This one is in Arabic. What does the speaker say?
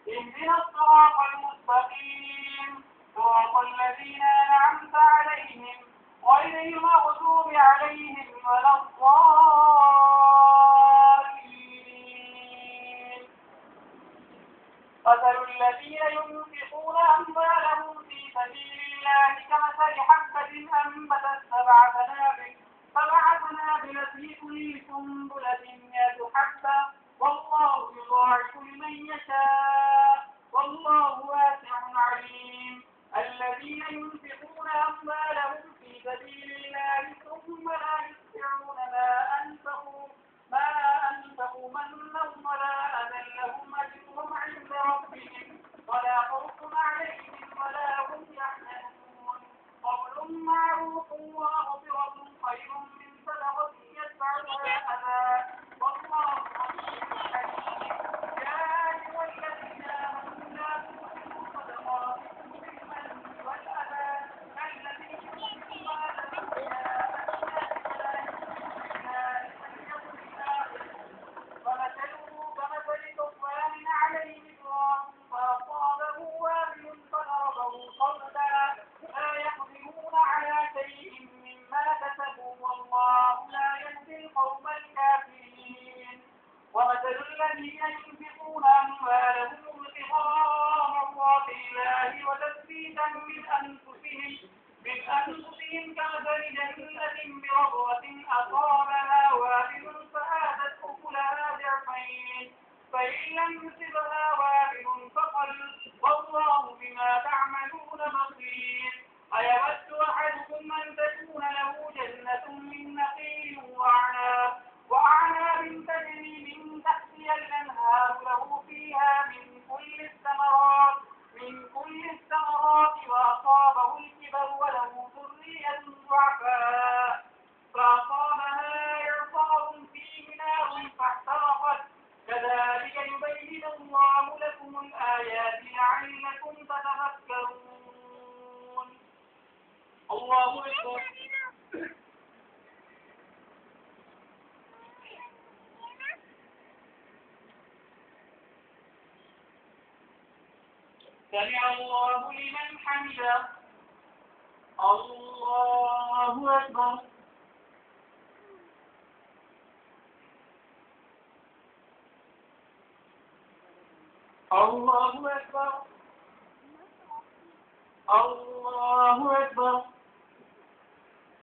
اهدنا الصراط المستقيم صراط الذين أنعمت عليهم غير المغضوب عليهم ولا الضالين. مثل الذين ينفقون أموالهم في سبيل الله كمثل حبة أنبتت سبع سنابل في كل سنبلة 100 حبة والله يضاعف لمن يشاء والله واسع عليم. الذين ينفقون أموالهم في سبيل الله ثم لا يتبعون ما أنفقوا منا ولا أذى لهم أجرهم عند ربهم ولا خوف عليهم ولا هم يحزنون. قول معروف ومغفرة خير من صدقة يتبعها أذى والله غني حليم. يا أيها الذين آمنوا لا تبطلوا صدقاتكم بالمن والأذى كالذي ينفق ماله رئاء الناس ولا يؤمن بالله فمثله كمثل صفوان عليه تراب فأصابه وابل فضربه صوتا لا يقدرون على شيء مما كسبوا والله لا يهدي القوم الكافرين. ومثل الذين ينفقون أموالهم ابتغاء مرضات الله وتثبيتا من أنفسهم كمثل جنة بربوة أصابها وابل فآتت أكلها ضعفين فإن لم يصبها وابل فقل والله بما تعملون بصير. أيود أحدكم أن تكون له جنة من نخيل وأعناب تجري من تحتها الأنهار له فيها من كل الثمرات وأصابه الكبر وله ذرية ضعفاء فأصابها إعصار فيه نار فاحترقت كذلك يبين الله لكم الآيات لعلكم تتفكرون. الله أكبر. سمع الله لمن حمده. الله أكبر. الله أكبر. الله أكبر.